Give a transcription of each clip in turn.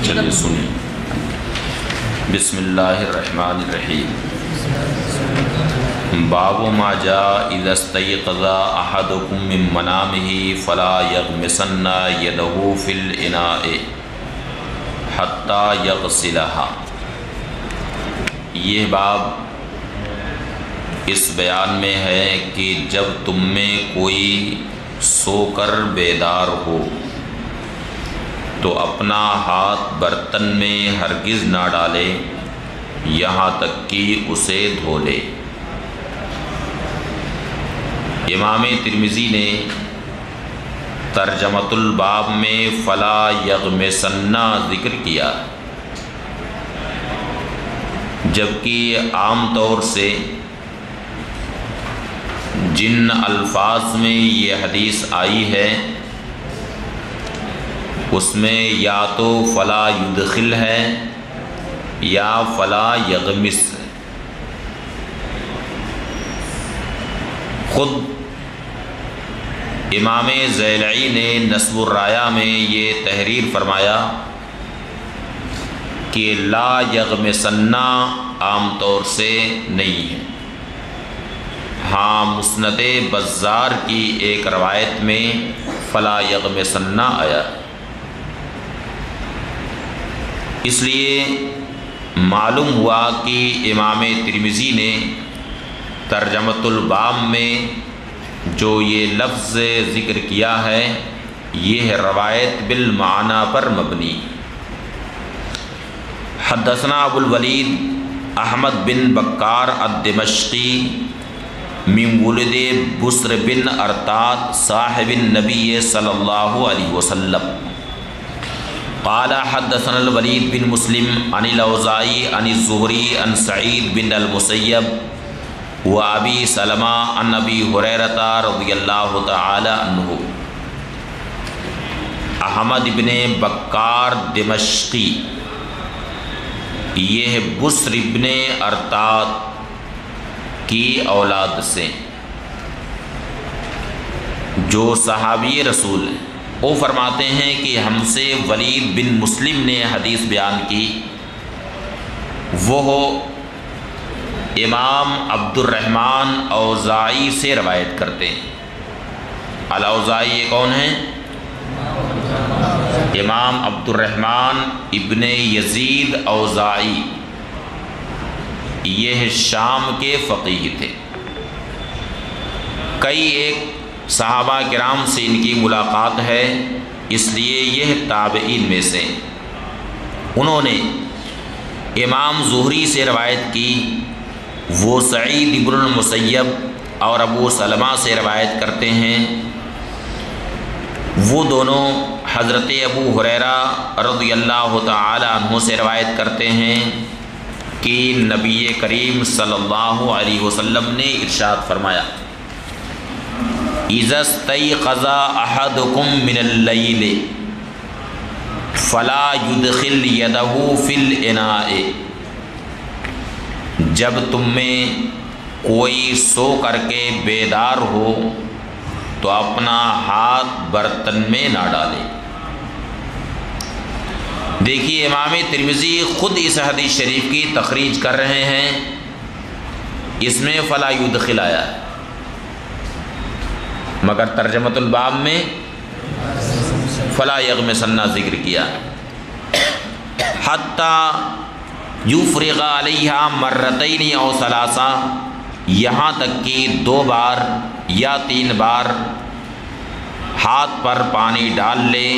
چلیے سنیں۔ بسم اللہ الرحمن الرحیم۔ باب ما جاء اذا استيقظ احدكم من منامه فلا يغمسن يده في الاناء حتى يغسلها۔ یہ باب اس بیان میں ہے کہ جب تم میں کوئی سو کر بیدار ہو تو اپنا ہاتھ برتن میں ہرگز نہ ڈالے یہاں تک کہ اسے دھو لے۔ امام ترمذی نے ترجمۃ الباب میں فلا یغمسن ذکر کیا، جبکہ عام طور سے جن الفاظ میں یہ حدیث آئی ہے اس میں یا تو فلا یدخل ہے یا فلا یغمس۔ خود امام ذیلعی نے نصب الرایہ میں یہ تحریر فرمایا کہ لا یغمسن عام طور سے نہیں ہے، ہاں مسند بزار کی ایک روایت میں فلا یغمسن آیا۔ اس لیے معلوم ہوا کہ امام ترمذی نے ترجمۃ الباب میں جو یہ لفظ ذکر کیا ہے یہ روایت بالمعنی پر مبنی۔ حدثنا ابو الولید احمد بن بکار الدمشقی من ولد بسر بن ارتاد صاحب النبی صلی اللہ علیہ وسلم قال حدثنا الولید بن مسلم عن الاوزاعی عن الزہری عن سعید بن المسیب و ابی سلمہ عن ابی ہریرہ رضی اللہ تعالی عنہ۔ احمد بن بکار دمشقی یہ بسر بن ارتاد کی اولاد سے جو صحابی رسول ہیں، وہ فرماتے ہیں کہ ہم سے ولید بن مسلم نے حدیث بیان کی، وہ امام عبد الرحمن اوزاعی سے روایت کرتے ہیں۔ الاوزاعی یہ کون ہیں؟ امام عبد الرحمن ابن یزید اوزاعی، یہ شام کے فقیہ تھے۔ کئی ایک صحابہ کرام سے ان کی ملاقات ہے، اس لیے یہ تابعین میں سے۔ انہوں نے امام زہری سے روایت کی، وہ سعید بن المسیب اور ابو سلمہ سے روایت کرتے ہیں، وہ دونوں حضرت ابو ہریرہ رضی اللہ تعالی عنہ سے روایت کرتے ہیں کہ نبی کریم صلی اللہ علیہ وسلم نے ارشاد فرمایا اذا استيقظ احدكم من الليل فلا يدخل يده في الاناء۔ جب تم میں کوئی سو کر کے بیدار ہو تو اپنا ہاتھ برتن میں نہ ڈالے۔ دیکھیے امام ترمذی خود اس حدیث شریف کی تخریج کر رہے ہیں، اس میں فلا یدخل آیا مگر ترجمۃ الباب میں فلا یغمسن ذکر کیا۔ حتی یفرغ علیہا مرتین او ثلاثہ، یہاں تک کہ 2 بار یا 3 بار ہاتھ پر پانی ڈال لے۔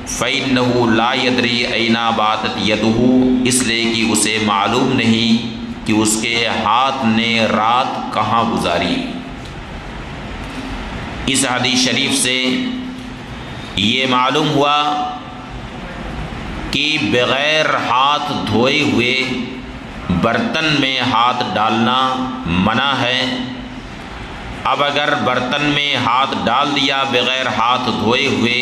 فإنہ لا یدری اینا باتت یدہ، اس لیے کہ اسے معلوم نہیں کہ اس کے ہاتھ نے رات کہاں گزاری۔ اس حدیث شریف سے یہ معلوم ہوا کہ بغیر ہاتھ دھوئے ہوئے برتن میں ہاتھ ڈالنا منع ہے۔ اب اگر برتن میں ہاتھ ڈال دیا بغیر ہاتھ دھوئے ہوئے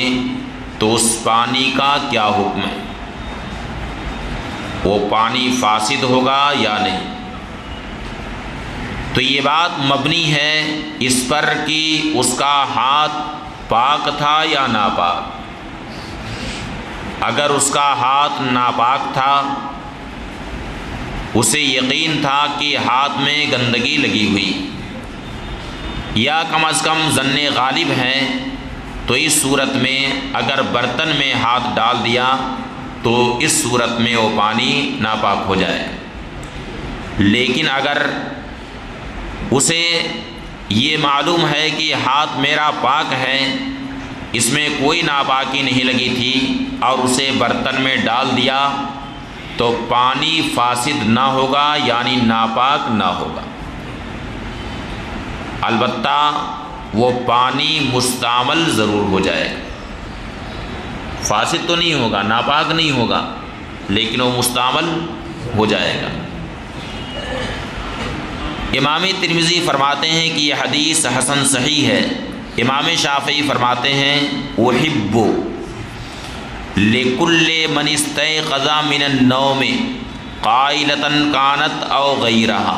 تو اس پانی کا کیا حکم ہے؟ وہ پانی فاسد ہوگا یا نہیں؟ تو یہ بات مبنی ہے اس پر کہ اس کا ہاتھ پاک تھا یا ناپاک۔ اگر اس کا ہاتھ ناپاک تھا، اسے یقین تھا کہ ہاتھ میں گندگی لگی ہوئی، یا کم از کم ظن غالب ہے، تو اس صورت میں اگر برتن میں ہاتھ ڈال دیا تو اس صورت میں وہ پانی ناپاک ہو جائے۔ لیکن اگر اسے یہ معلوم ہے کہ ہاتھ میرا پاک ہے، اس میں کوئی ناپاکی نہیں لگی تھی، اور اسے برتن میں ڈال دیا تو پانی فاسد نہ ہوگا، یعنی ناپاک نہ ہوگا۔ البتہ وہ پانی مستعمل ضرور ہو جائے گا، فاسد تو نہیں ہوگا، ناپاک نہیں ہوگا، لیکن وہ مستعمل ہو جائے گا۔ امام ترمذی فرماتے ہیں کہ یہ حدیث حسن صحیح ہے۔ امام شافعی فرماتے ہیں احب لکل من استيقظ من النوم قائلۃ کانت او غیرہا،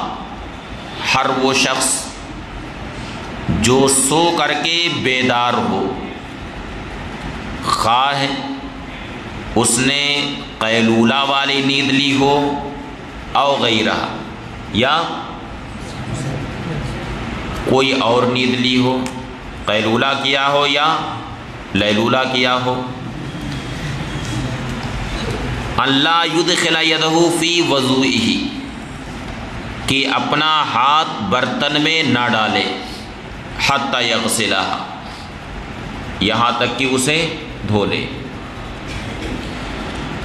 ہر وہ شخص جو سو کر کے بیدار ہو، خواہ اس نے قیلولہ والی نیند لی ہو او غیرہا، یا کوئی اور نیند لی ہو، قیلولہ کیا ہو یا لیلولہ کیا ہو، اللہ یدخل یدہ فی وضوئہ، کہ اپنا ہاتھ برتن میں نہ ڈالے، حتی یغسلہ، یہاں تک کہ اسے دھو لے۔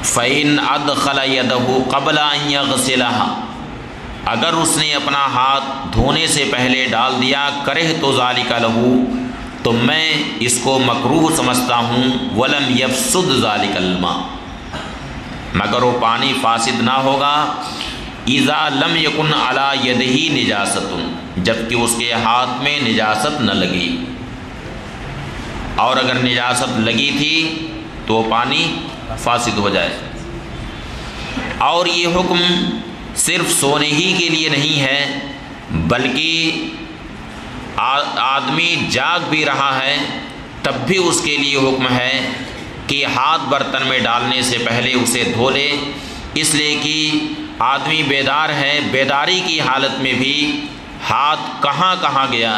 فإن ادخل یدہ قبل ان یغسلہ، اگر اس نے اپنا ہاتھ دھونے سے پہلے ڈال دیا، کرہت ذالک لہ، تو میں اس کو مکروہ سمجھتا ہوں، ولم یفسد ذالک الماء، مگر وہ پانی فاسد نہ ہوگا، اذا لم یکن علی یدہ نجاست، جبکہ اس کے ہاتھ میں نجاست نہ لگی، اور اگر نجاست لگی تھی تو وہ پانی فاسد ہو جائے۔ اور یہ حکم صرف سونے ہی کے لیے نہیں ہے، بلکہ آدمی جاگ بھی رہا ہے تب بھی اس کے لیے حکم ہے کہ ہاتھ برتن میں ڈالنے سے پہلے اسے دھو لے، اس لیے کہ آدمی بیدار ہے، بیداری کی حالت میں بھی ہاتھ کہاں کہاں گیا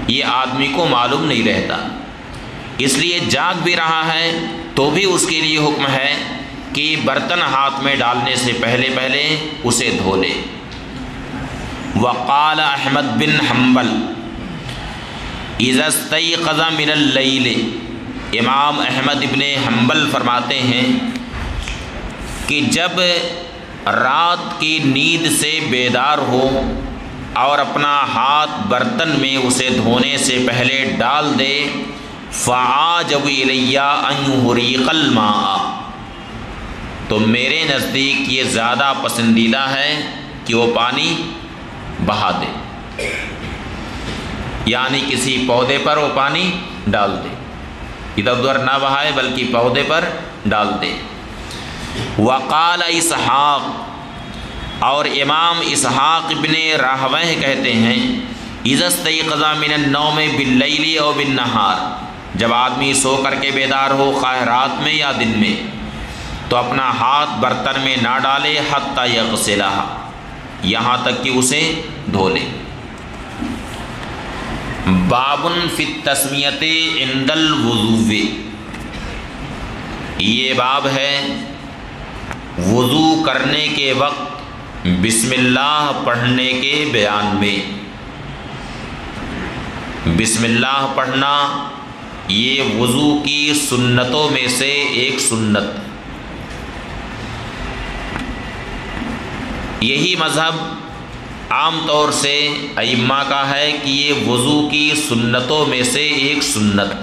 یہ آدمی کو معلوم نہیں رہتا، اس لیے جاگ بھی رہا ہے تو بھی اس کے لیے حکم ہے کہ برتن ہاتھ میں ڈالنے سے پہلے اسے دھو لے۔ وقال احمد بن حنبل اذا استيقظ من اللیل، امام احمد ابن حنبل فرماتے ہیں کہ جب رات کی نیند سے بیدار ہو اور اپنا ہاتھ برتن میں اسے دھونے سے پہلے ڈال دے، فعاجب الی ان یحرق الماء، تو میرے نزدیک یہ زیادہ پسندیدہ ہے کہ وہ پانی بہا دے، یعنی کسی پودے پر وہ پانی ڈال دے، ادھر ادھر نہ بہائے بلکہ پودے پر ڈال دے۔ وقال اسحاق، اور امام اسحاق ابن راہویہ کہتے ہیں اذا استيقظ من النوم باللیل او بالنہار، جب آدمی سو کر کے بیدار ہو، خواہ رات میں یا دن میں، تو اپنا ہاتھ برتن میں نہ ڈالے، حتی یغسلہ، یہاں تک کہ اسے دھو لے۔ باب فی التسمیۃ عند الوضوء، یہ باب ہے وضو کرنے کے وقت بسم اللہ پڑھنے کے بیان میں۔ بسم اللہ پڑھنا یہ وضو کی سنتوں میں سے ایک سنت، یہی مذہب عام طور سے ائمہ کا ہے کہ یہ وضو کی سنتوں میں سے ایک سنت۔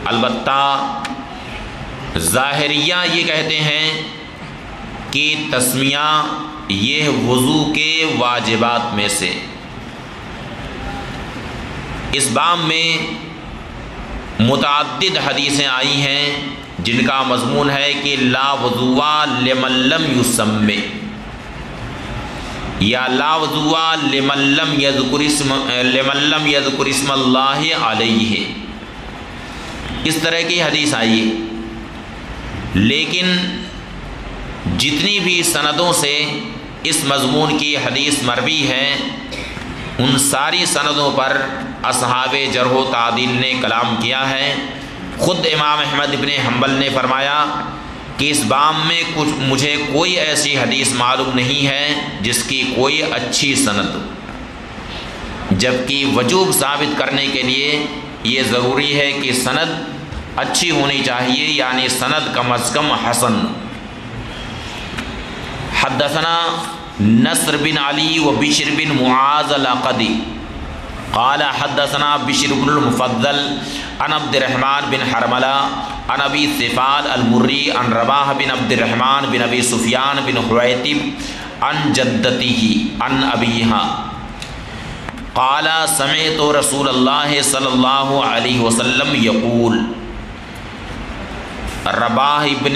البتہ ظاہریہ یہ کہتے ہیں کہ تسمیہ یہ وضو کے واجبات میں سے۔ اس باب میں متعدد حدیثیں آئی ہیں جن کا مضمون ہے کہ لا وضوء لمن لم یسمی، یا لا وضوء لمن لم یذکر اسم اللہ علیہ، اس طرح کی حدیث آئی ہے، لیکن جتنی بھی سندوں سے اس مضمون کی حدیث مروی ہے ان ساری سندوں پر اصحاب جرح و تعدیل نے کلام کیا ہے۔ خود امام احمد ابن حنبل نے فرمایا کہ اس باب میں مجھے کوئی ایسی حدیث معلوم نہیں ہے جس کی کوئی اچھی سند، جبکہ وجوب ثابت کرنے کے لیے یہ ضروری ہے کہ سند اچھی ہونی چاہیے، یعنی سند کم از کم حسن۔ حدثنا نصر بن علی و بشر بن معاذ العقدی قال حدثنا بشر بن المفضل عن عبد الرحمن بن حرملہ عن ابی ثفال المری عن رباح بن عبد الرحمن بن ابی سفیان بن حویتب عن جدتہ عن ابیہا قال سمعت رسول اللہ صلی اللہ علیہ وسلم یقول، رباح ابن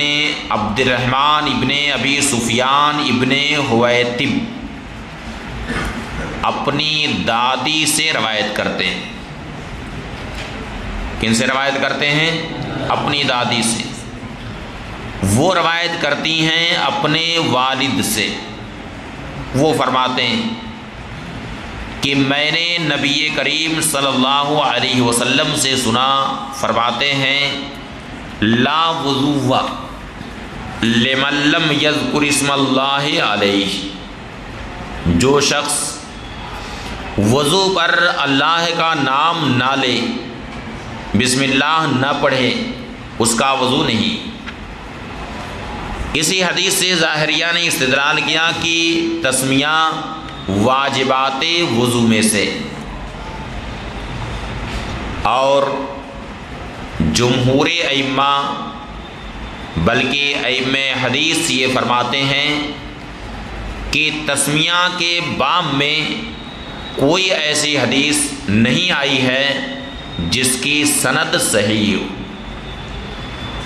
عبد الرحمن ابن ابی سفیان ابن حویتب اپنی دادی سے روایت کرتے ہیں۔ کن سے روایت کرتے ہیں؟ اپنی دادی سے۔ وہ روایت کرتی ہیں اپنے والد سے۔ وہ فرماتے ہیں کہ میں نے نبی کریم صلی اللہ علیہ وسلم سے سنا، فرماتے ہیں لا وضو لمن لم یذکر اسم اللہ علیہ، جو شخص وضو پر اللہ کا نام نہ لے، بسم اللہ نہ پڑھے، اس کا وضو نہیں۔ اسی حدیث سے ظاہریہ نے استدلال کیا کہ تسمیہ واجبات وضو میں سے، اور جمہور ائمہ بلکہ ائمہ حدیث یہ فرماتے ہیں کہ تسمیہ کے باب میں کوئی ایسی حدیث نہیں آئی ہے جس کی سند صحیح ہو۔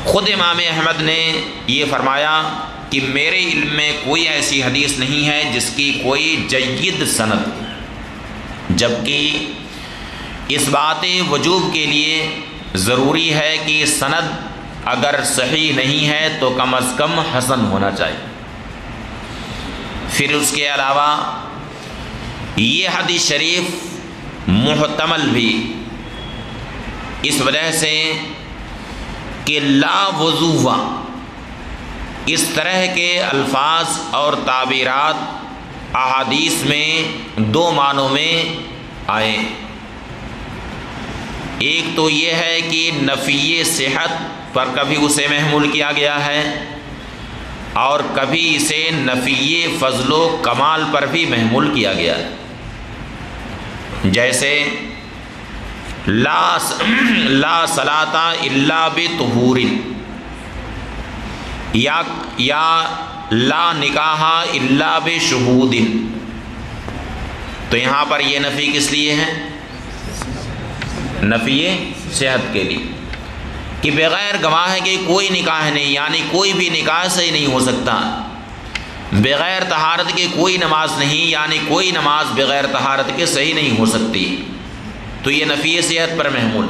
خود امام احمد نے یہ فرمایا کہ میرے علم میں کوئی ایسی حدیث نہیں ہے جس کی کوئی جید سند ہو، جبکہ اس بات وجوب کے لیے ضروری ہے کہ سند اگر صحیح نہیں ہے تو کم از کم حسن ہونا چاہیے۔ پھر اس کے علاوہ یہ حدیث شریف محتمل بھی اس وجہ سے کہ لا وضو اس طرح کے الفاظ اور تعبیرات احادیث میں دو معنوں میں آئے۔ ایک تو یہ ہے کہ نفی صحت پر کبھی اسے محمول کیا گیا ہے، اور کبھی اسے نفی فضل و کمال پر بھی محمول کیا گیا ہے، جیسے لا صلاۃ الا بطہور، یا لا نکاح الا بشہود۔ تو یہاں پر یہ نفی کس لیے ہے؟ نفی صحت کے لیے، کہ بغیر گواہ کے کوئی نکاح نہیں، یعنی کوئی بھی نکاح صحیح نہیں ہو سکتا۔ بغیر طہارت کے کوئی نماز نہیں، یعنی کوئی نماز بغیر طہارت کے صحیح نہیں ہو سکتی، تو یہ نفی صحت پر محمول۔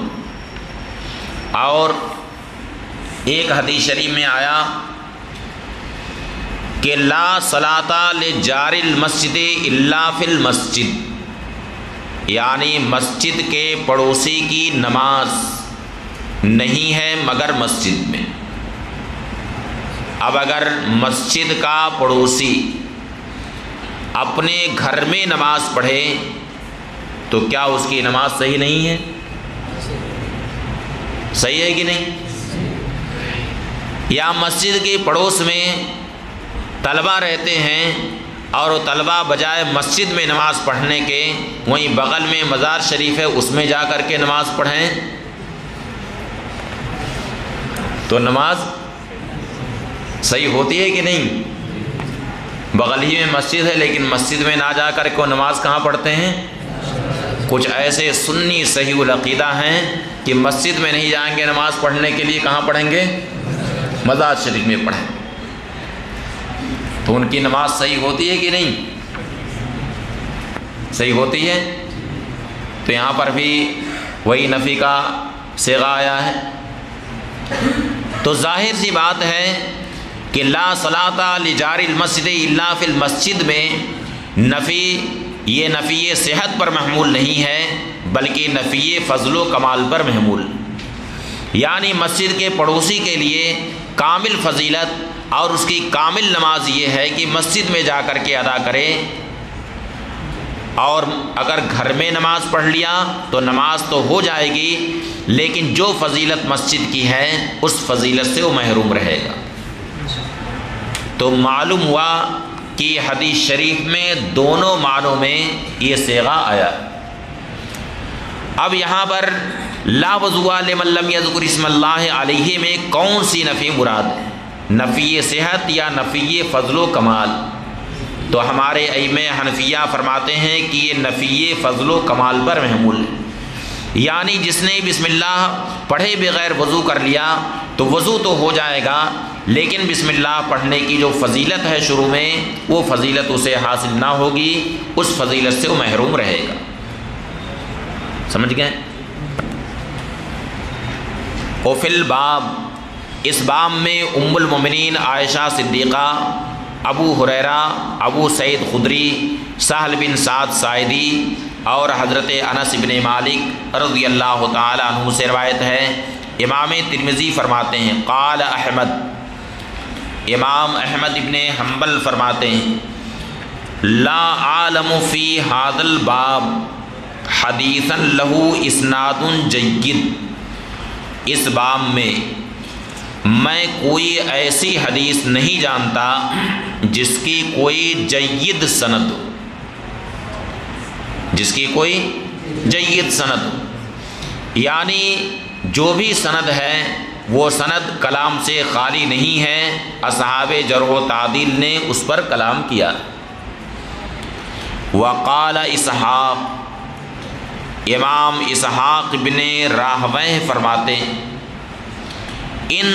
اور ایک حدیث شریف میں آیا کہ لا صلاۃ لجار المسجد الا فی المسجد، یعنی مسجد کے پڑوسی کی نماز نہیں ہے مگر مسجد میں۔ اب اگر مسجد کا پڑوسی اپنے گھر میں نماز پڑھے تو کیا اس کی نماز صحیح نہیں ہے؟ صحیح ہے کہ نہیں؟ یا مسجد کے پڑوس میں طلبہ رہتے ہیں اور طلبہ بجائے مسجد میں نماز پڑھنے کے وہیں بغل میں مزار شریف ہے اس میں جا کر کے نماز پڑھیں تو نماز صحیح ہوتی ہے کہ نہیں؟ بغل ہی میں مسجد ہے لیکن مسجد میں نہ جا کر کے نماز کہاں پڑھتے ہیں؟ کچھ ایسے سنی صحیح العقیدہ ہیں کہ مسجد میں نہیں جائیں گے نماز پڑھنے کے لیے، کہاں پڑھیں گے؟ مزار شریف میں پڑھیں، تو ان کی نماز صحیح ہوتی ہے کہ نہیں؟ صحیح ہوتی ہے۔ تو یہاں پر بھی وہی نفی کا صیغہ آیا ہے تو ظاہر سی بات ہے کہ لا صلاۃ لجار المسجد الا فی المسجد میں نفی، یہ نفی صحت پر محمول نہیں ہے بلکہ نفی فضل و کمال پر محمول، یعنی مسجد کے پڑوسی کے لیے کامل فضیلت اور اس کی کامل نماز یہ ہے کہ مسجد میں جا کر کے ادا کرے، اور اگر گھر میں نماز پڑھ لیا تو نماز تو ہو جائے گی لیکن جو فضیلت مسجد کی ہے اس فضیلت سے وہ محروم رہے گا۔ تو معلوم ہوا کہ حدیث شریف میں دونوں معنوں میں یہ صیغہ آیا۔ اب یہاں پر لا وضوء لمن لم یذکر اسم اللہ علیہ میں کون سی نفی مراد ہے، نفی صحت یا نفی فضل و کمال؟ تو ہمارے ائمہ حنفیہ فرماتے ہیں کہ یہ نفی فضل و کمال پر محمول ہے، یعنی جس نے بسم اللہ پڑھے بغیر وضو کر لیا تو وضو تو ہو جائے گا لیکن بسم اللہ پڑھنے کی جو فضیلت ہے شروع میں وہ فضیلت اسے حاصل نہ ہوگی، اس فضیلت سے وہ محروم رہے گا۔ سمجھ گئے؟ وفی الباب، اس باب میں ام المؤمنین عائشہ صدیقہ، ابو ہریرہ، ابو سعید خدری، سہل بن سعد ساعدی اور حضرت انس بن مالک رضی اللہ تعالی عنہ سے روایت ہے۔ امام ترمذی فرماتے ہیں قال احمد، امام احمد ابن حنبل فرماتے ہیں لا عالم فی ھذا الباب حدیثا لہ اسناد جید، اس باب میں کوئی ایسی حدیث نہیں جانتا جس کی کوئی جید سند ہو، جس کی کوئی جید سند ہو، یعنی جو بھی سند ہے وہ سند کلام سے خالی نہیں ہے، اصحاب جرح و تعدیل نے اس پر کلام کیا۔ وقال اسحاق، امام اسحاق بن راہویہ فرماتے ہیں ان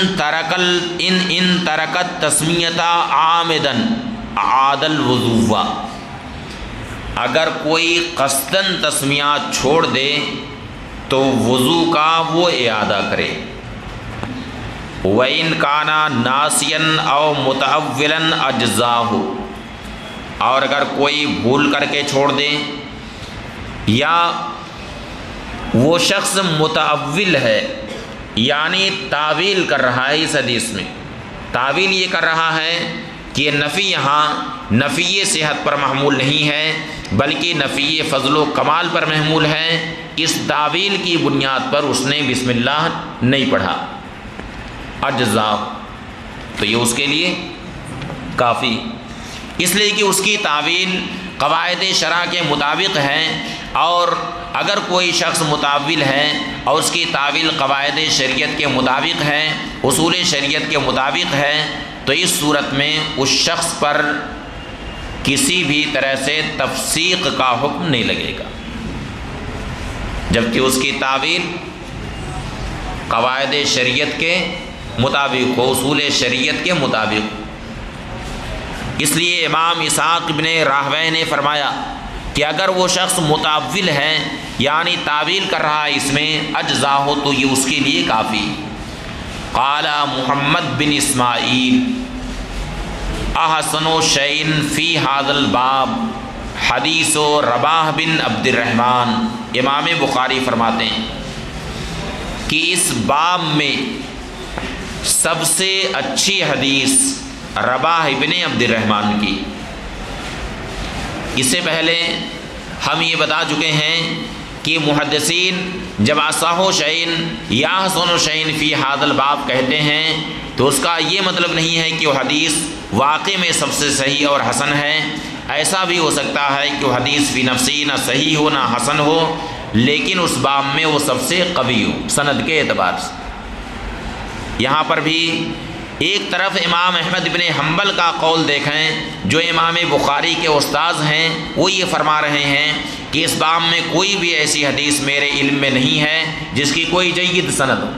ترکت تسمیۃ عامدا اعاد الوضوء، اگر کوئی قصدن تسمیہ چھوڑ دے تو وضو کا وہ اعادہ کرے۔ وَإِنْ كَانَ نَاسِيًا أَوْ مُتَأَوِّلًا أَجْزَاهُ، اور اگر کوئی بھول کر کے چھوڑ دے یا وہ شخص متأول ہے یعنی تعویل کر رہا ہے، اس حدیث میں تعویل یہ کر رہا ہے کہ نفی یہاں نفی صحت پر محمول نہیں ہے بلکہ نفی فضل و کمال پر محمول ہے، اس تعویل کی بنیاد پر اس نے بسم اللہ نہیں پڑھا، اجزا، تو یہ اس کے لیے کافی، اس لیے کہ اس کی تعویل قواعد شرع کے مطابق ہے، اور اگر کوئی شخص متعول ہے اور اس کی تعویل قواعد شریعت کے مطابق ہے، اصول شریعت کے مطابق ہے، تو اس صورت میں اس شخص پر کسی بھی طرح سے تفسیق کا حکم نہیں لگے گا، جبکہ اس کی تعویل قواعد شریعت کے مطابق ہو، اصول شریعت کے مطابق۔ اس لیے امام اسحاق بن راہویہ نے فرمایا کہ اگر وہ شخص متعول ہے یعنی تعویل کر رہا ہے اس میں اجزا ہو تو یہ اس کے لیے کافی۔ قال محمد بن اسماعیل احسن شیء فی ھذا الباب حدیث رباح بن عبد الرحمن، امام بخاری فرماتے ہیں کہ اس باب میں سب سے اچھی حدیث رباح بن عبد الرحمن کی۔ اس سے پہلے ہم یہ بتا چکے ہیں کہ محدثین جب اصح شیء یا احسن شیء فی ھذا الباب کہتے ہیں تو اس کا یہ مطلب نہیں ہے کہ وہ حدیث واقع میں سب سے صحیح اور حسن ہے، ایسا بھی ہو سکتا ہے کہ وہ حدیث فی نفسی نہ صحیح ہو نہ حسن ہو لیکن اس باب میں وہ سب سے قوی ہو سند کے اعتبار سے۔ یہاں پر بھی ایک طرف امام احمد بن حنبل کا قول دیکھیں جو امام بخاری کے استاذ ہیں، وہ یہ فرما رہے ہیں کہ اس باب میں کوئی بھی ایسی حدیث میرے علم میں نہیں ہے جس کی کوئی جید سند ہو،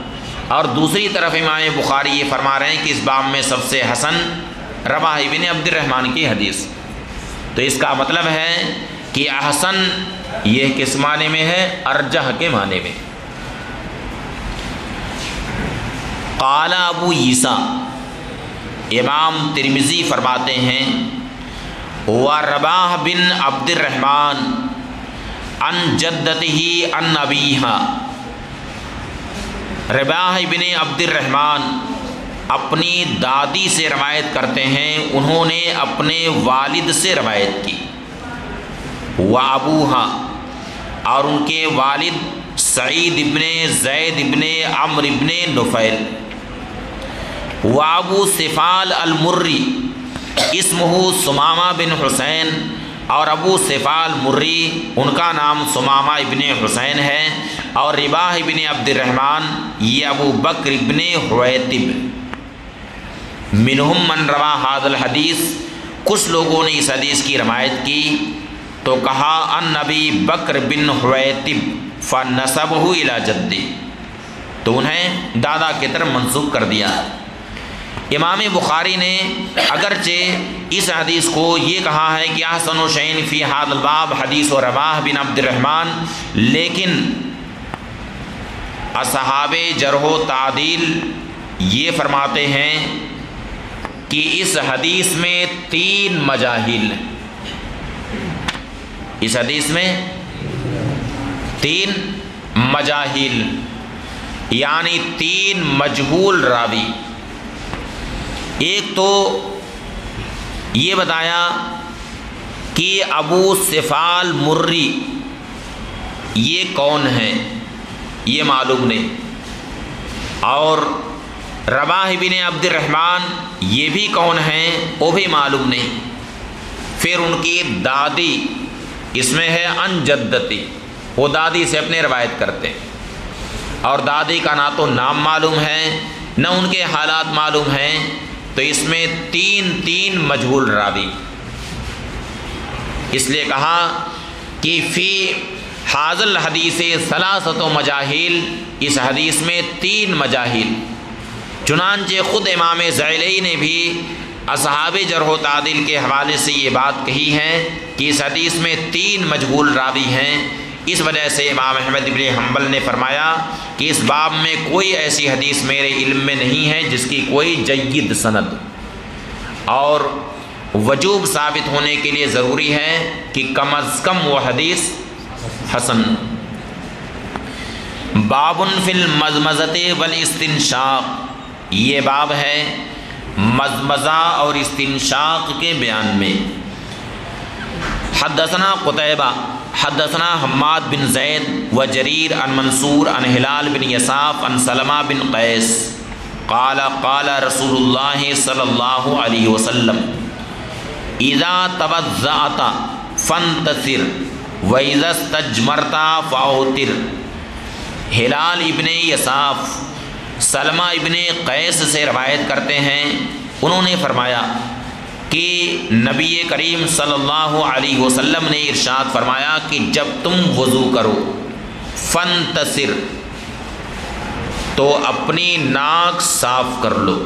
اور دوسری طرف امام بخاری یہ فرما رہے ہیں کہ اس باب میں سب سے حسن رباح بن عبد الرحمن کی حدیث۔ تو اس کا مطلب ہے کہ احسن یہ کس معنی میں ہے؟ ارجح کے معنی میں۔ قال ابو عیسیٰ، امام ترمذی فرماتے ہیں وَرَبَاحَ بن عبد الرحمن عن جدتہ عن ابیہا، رباح بن عبد الرحمن اپنی دادی سے روایت کرتے ہیں، انہوں نے اپنے والد سے روایت کی، وَأَبُوهَا، اور ان کے والد سعید ابن زید ابن عمرو ابن نفیل، وابو سفال المری اسمہ ثمامہ بن حسین، اور ابو سفال مری ان کا نام ثمامہ ابن حسین ہے، اور رباح ابن عبد الرحمن یہ ابو بکر ابن حویتب، منہم من روا ھذا الحدیث، کچھ لوگوں نے اس حدیث کی روایت کی تو کہا ان نبی بکر بن حویتب فنسبہ الی جدہ، تو انہیں دادا کی طرف منسوب کر دیا۔ امام بخاری نے اگرچہ اس حدیث کو یہ کہا ہے کہ احسن شیء فی ھذا الباب حدیث رباح بن عبد الرحمن، لیکن اصحاب جرح و تعدیل یہ فرماتے ہیں کہ اس حدیث میں 3 مجاہیل، اس حدیث میں 3 مجاہیل یعنی 3 مجہول راوی۔ ایک تو یہ بتایا کہ ابو سفال مری یہ کون ہے یہ معلوم نہیں، اور رباح بن عبد الرحمن یہ بھی کون ہیں وہ بھی معلوم نہیں۔ پھر ان کی دادی اس میں ہے ان جدتی، وہ دادی سے اپنے روایت کرتے ہیں، اور دادی کا نہ تو نام معلوم ہے نہ ان کے حالات معلوم ہیں، تو اس میں 3 مجہول راوی، اس لیے کہا کہ فی ھذا الحدیث ثلاثۃ مجاہیل، اس حدیث میں 3 مجاہیل۔ چنانچہ خود امام زیلعی نے بھی اصحاب جرح و تعدیل کے حوالے سے یہ بات کہی ہے کہ اس حدیث میں 3 مجہول راوی ہیں۔ اس وجہ سے امام احمد بن حنبل نے فرمایا کہ اس باب میں کوئی ایسی حدیث میرے علم میں نہیں ہے جس کی کوئی جید سند، اور وجوب ثابت ہونے کے لیے ضروری ہے کہ کم از کم وہ حدیث حسن۔ باب فی المزمزۃ والاستنشاق، یہ باب ہے مزمزہ اور استنشاق کے بیان میں۔ حدثنا قتیبہ حدثنا حماد بن زید و جریر عن منصور عن ہلال بن یصاف عن سلمہ بن قیس قال قال رسول اللہ صلی اللہ علیہ وسلم اذا توضأت فانتصر واذا استجمرت فاوتر۔ ہلال ابن یصاف سلمہ ابن قیس سے روایت کرتے ہیں، انہوں نے فرمایا کہ نبی کریم صلی اللہ علیہ وسلم نے ارشاد فرمایا کہ جب تم وضو کرو فانتصر، تو اپنی ناک صاف کر لو،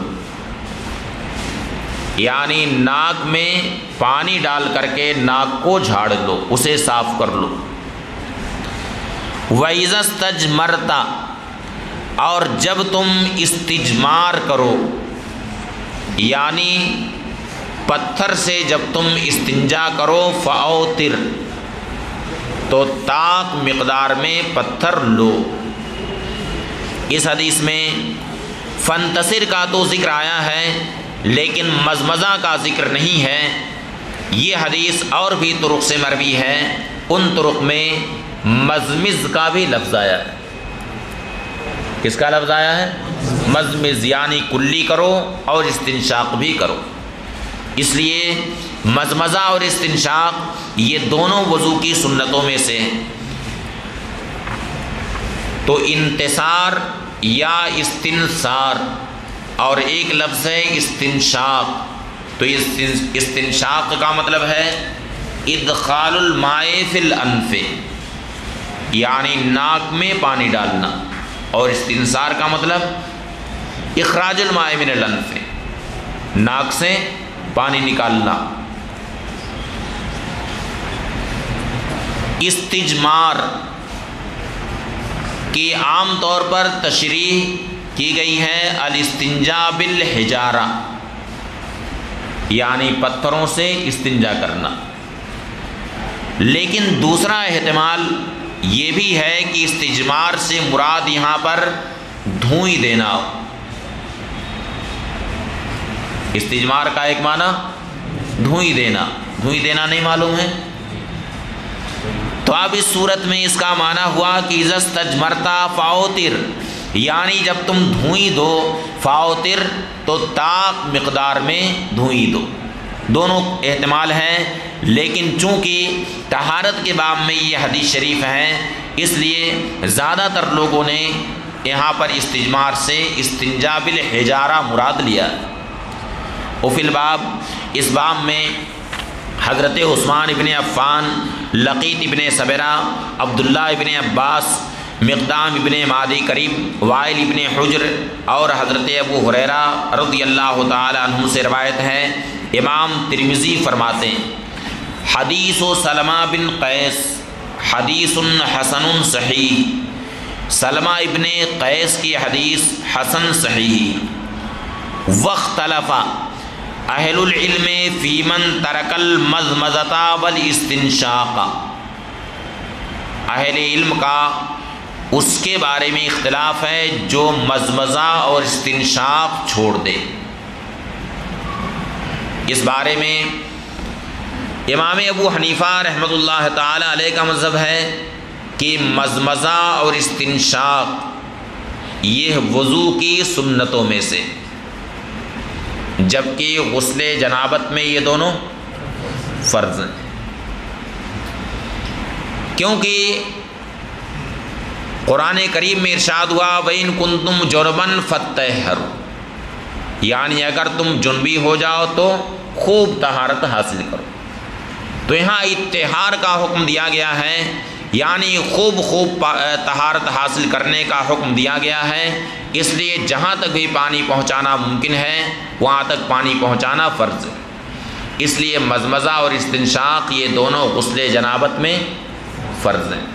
یعنی ناک میں پانی ڈال کر کے ناک کو جھاڑ لو، اسے صاف کر لو۔ وَإِذَا اسْتَجْمَرْتَ، اور جب تم استجمار کرو یعنی پتھر سے جب تم استنجا کرو، فاوتر، تو طاق مقدار میں پتھر لو۔ اس حدیث میں فانتصر کا تو ذکر آیا ہے لیکن مزمزہ کا ذکر نہیں ہے۔ یہ حدیث اور بھی طرق سے مروی ہے، ان طرق میں مزمز کا بھی لفظ آیا ہے۔ کس کا لفظ آیا ہے؟ مزمز، یعنی کلی کرو اور استنشاق بھی کرو۔ اس لیے مزمزہ اور استنشاق یہ دونوں وضو کی سنتوں میں سے ہیں۔ تو انتصار یا استنصار، اور ایک لفظ ہے استنشاق، تو استنشاق کا مطلب ہے ادخال الماء فی الانف، یعنی ناک میں پانی ڈالنا، اور استنصار کا مطلب اخراج الماء من الانف، ناک سے پانی نکالنا۔ استجمار کی عام طور پر تشریح کی گئی ہے الاستنجاء بالحجارہ، یعنی پتھروں سے استنجا کرنا، لیکن دوسرا احتمال یہ بھی ہے کہ استجمار سے مراد یہاں پر دھوئی دینا ہو۔ استجمار کا ایک معنی دھوئی دینا، دھوئی دینا نہیں معلوم ہے؟ تو اب اس صورت میں اس کا معنی ہوا کہ اذا استجمرتا فاوتر، یعنی جب تم دھوئی دو، فاوتر تو طاق مقدار میں دھوئی دو۔ دونوں احتمال ہیں، لیکن چونکہ طہارت کے باب میں یہ حدیث شریف ہے، اس لیے زیادہ تر لوگوں نے یہاں پر استجمار سے استنجا بالحجارہ مراد لیا۔ وفی الباب، اس باب میں حضرت عثمان ابن عفان، لقیط ابن صبرہ، عبداللہ ابن عباس، مقدام ابن معدی کریم، وائل ابن حجر اور حضرت ابو ہریرہ رضی اللہ تعالی عنہ سے روایت ہے۔ امام ترمذی فرماتے ہیں حدیث سلمہ بن قیس حدیث حسن صحیح، سلمہ ابن قیس کی حدیث حسن صحیح۔ واختلف اہل العلم فی من ترک المضمضۃ والاستنشاق، اہل علم کا اس کے بارے میں اختلاف ہے جو مضمضہ اور استنشاق چھوڑ دے۔ اس بارے میں امام ابو حنیفہ رحمۃ اللہ تعالی علیہ کا مذہب ہے کہ مضمضہ اور استنشاق یہ وضو کی سنتوں میں سے، جبکہ غسل جنابت میں یہ دونوں فرض ہیں، کیونکہ قرآن کریم میں ارشاد ہوا وَإِن كُنتُمْ جُنُبًا فَطَّهِّرُوا، یعنی اگر تم جنبی ہو جاؤ تو خوب طہارت حاصل کرو۔ تو یہاں اطہار کا حکم دیا گیا ہے، یعنی خوب طہارت حاصل کرنے کا حکم دیا گیا ہے، اس لیے جہاں تک بھی پانی پہنچانا ممکن ہے وہاں تک پانی پہنچانا فرض ہے۔ اس لیے مضمضہ اور استنشاق یہ دونوں غسل جنابت میں فرض ہیں۔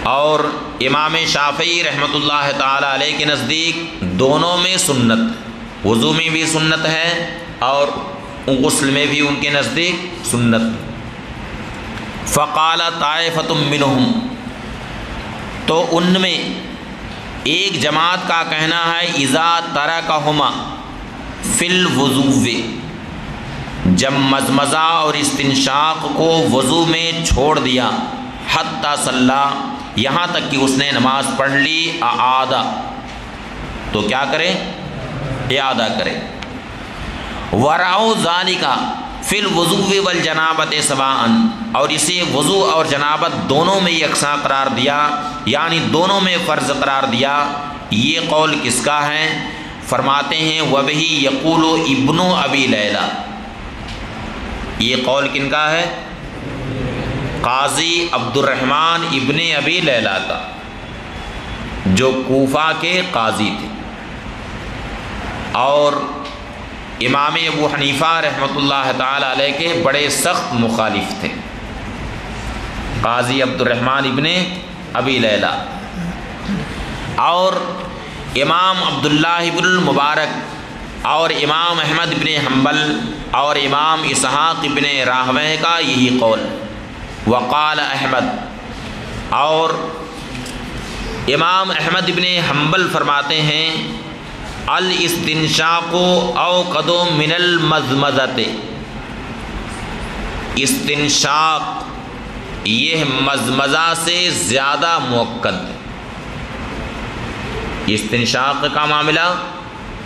اور امام شافعی رحمۃ اللہ تعالی علیہ کے نزدیک دونوں میں سنت، وضو میں بھی سنت ہے اور غسل میں بھی ان کے نزدیک سنت۔ فقال طائفۃ منہم، تو ان میں ایک جماعت کا کہنا ہے اذا ترکہما فی الوضو، جب مضمضہ اور استنشاق کو وضو میں چھوڑ دیا، حتی صلی، یہاں تک کہ اس نے نماز پڑھ لی، اعادہ، تو کیا کرے؟ اعادہ کرے۔ ورعوا ذالک فی الوضو والجنابۃ سواء، اور اسے وضو اور جنابت دونوں میں یکساں قرار دیا، یعنی دونوں میں فرض قرار دیا۔ یہ قول کس کا ہے؟ فرماتے ہیں وبہ یقول ابن ابی لیلہ، یہ قول کن کا ہے؟ قاضی عبد الرحمن ابن ابی لیلہ کا، جو کوفہ کے قاضی تھے اور امام ابو حنیفہ رحمۃ اللہ تعالی علیہ کے بڑے سخت مخالف تھے، قاضی عبد الرحمن ابن ابی لیلہ۔ اور امام عبداللہ ابن المبارک اور امام احمد ابن حنبل اور امام اسحاق ابن راہویہ کا یہی قول۔ وقال احمد، اور امام احمد ابن حنبل فرماتے ہیں الاستنشاق اوقد من المضمضۃ، استنشاق یہ مضمضہ سے زیادہ مؤکد، استنشاق کا معاملہ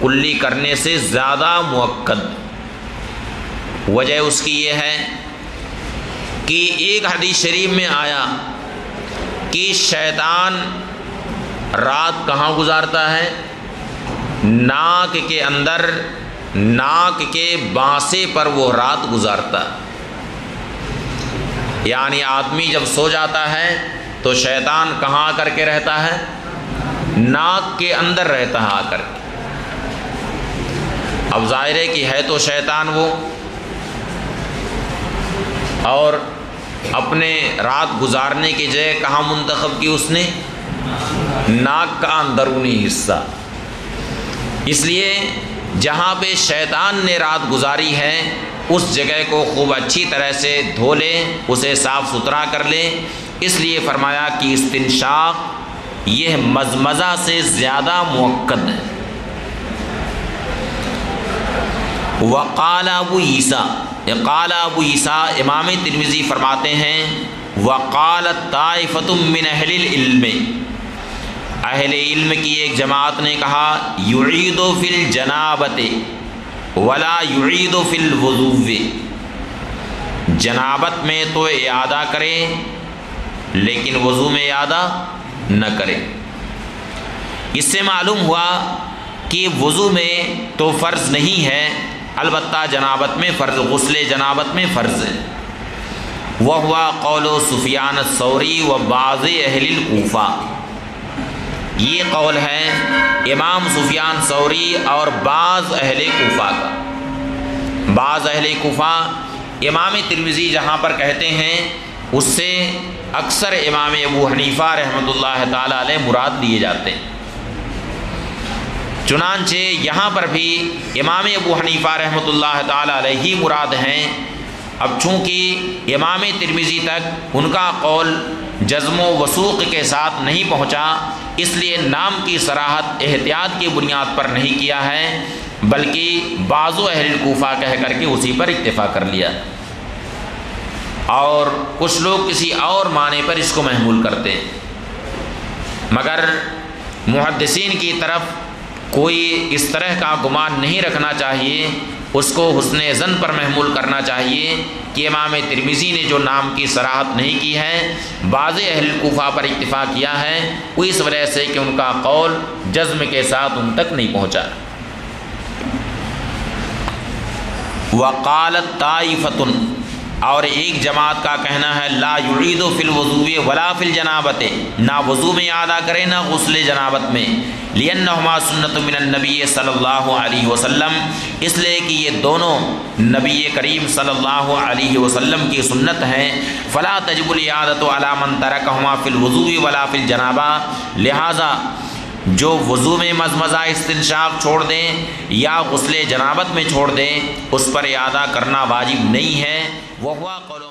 کلی کرنے سے زیادہ مؤکد۔ وجہ اس کی یہ ہے کہ ایک حدیث شریف میں آیا کہ شیطان رات کہاں گزارتا ہے؟ ناک کے اندر، ناک کے بانسے پر وہ رات گزارتا ہے، یعنی آدمی جب سو جاتا ہے تو شیطان کہاں آ کر کے رہتا ہے؟ ناک کے اندر رہتا ہے آ کر کے۔ اب ظاہر ہے کہ ہے تو شیطان وہ، اور اپنے رات گزارنے کی جگہ کہاں منتخب کی اس نے؟ ناک کا اندرونی حصہ۔ اس لیے جہاں پہ شیطان نے رات گزاری ہے اس جگہ کو خوب اچھی طرح سے دھو لیں، اسے صاف ستھرا کر لیں۔ اس لیے فرمایا کہ استنشاق یہ مزمزہ سے زیادہ مؤکد ہے۔ وقال ابو عیسیٰ، قال ابو عیسیٰ امام ترمذی فرماتے ہیں وقالت طائفۃ من اہل العلم، اہل علم کی ایک جماعت نے کہا یعید فی الجنابۃ ولا یعید فی الوضوء، جنابت میں تو اعادہ کرے لیکن وضو میں اعادہ نہ کرے۔ اس سے معلوم ہوا کہ وضو میں تو فرض نہیں ہے، البتہ جنابت میں فرض، غسل جنابت میں فرض ہے۔ وہوا قول سفیان الثوری و بعض اہل الکوفہ، یہ قول ہے امام سفیان ثوری اور بعض اہل کوفہ کا۔ بعض اہل کوفہ امام ترمذی جہاں پر کہتے ہیں اس سے اکثر امام ابو حنیفہ رحمۃ اللہ تعالی علیہ مراد لیے جاتے ہیں۔ چنانچہ یہاں پر بھی امام ابو حنیفہ رحمۃ اللہ تعالی علیہ ہی مراد ہیں۔ اب چونکہ امام ترمذی تک ان کا قول جزم و وثوق کے ساتھ نہیں پہنچا، اس لیے نام کی صراحت احتیاط کی بنیاد پر نہیں کیا ہے، بلکہ بعض اہل کوفہ کہہ کر کے اسی پر اکتفا کر لیا، اور کچھ لوگ کسی اور معنی پر اس کو محمول کرتے ہیں۔ مگر محدثین کی طرف کوئی اس طرح کا گمان نہیں رکھنا چاہیے، اس کو حسن ظن پر محمول کرنا چاہیے کہ امام ترمذی نے جو نام کی صراحت نہیں کی ہے، بعض اہل کوفہ پر اکتفا کیا ہے، وہ اس وجہ سے کہ ان کا قول جزم کے ساتھ ان تک نہیں پہنچا۔ وقالت طائفۃ، اور ایک جماعت کا کہنا ہے لا یعید فی الوضوء ولا فی الجنابۃ، نہ وضو میں اعادہ کرے نہ غسل جنابت میں، لأنہما سنت من النبی صلی اللہ علیہ وسلم، اس لیے کہ یہ دونوں نبی کریم صلی اللہ علیہ وسلم کی سنت ہیں۔ فلا تجب الاعادۃ علی من ترکہما فی الوضوء ولا فی الجنابہ، لہذا جو وضو میں مزمزہ استنشاق چھوڑ دیں یا غسل جنابت میں چھوڑ دیں اس پر اعادہ کرنا واجب نہیں ہے۔ وہ ہوا قول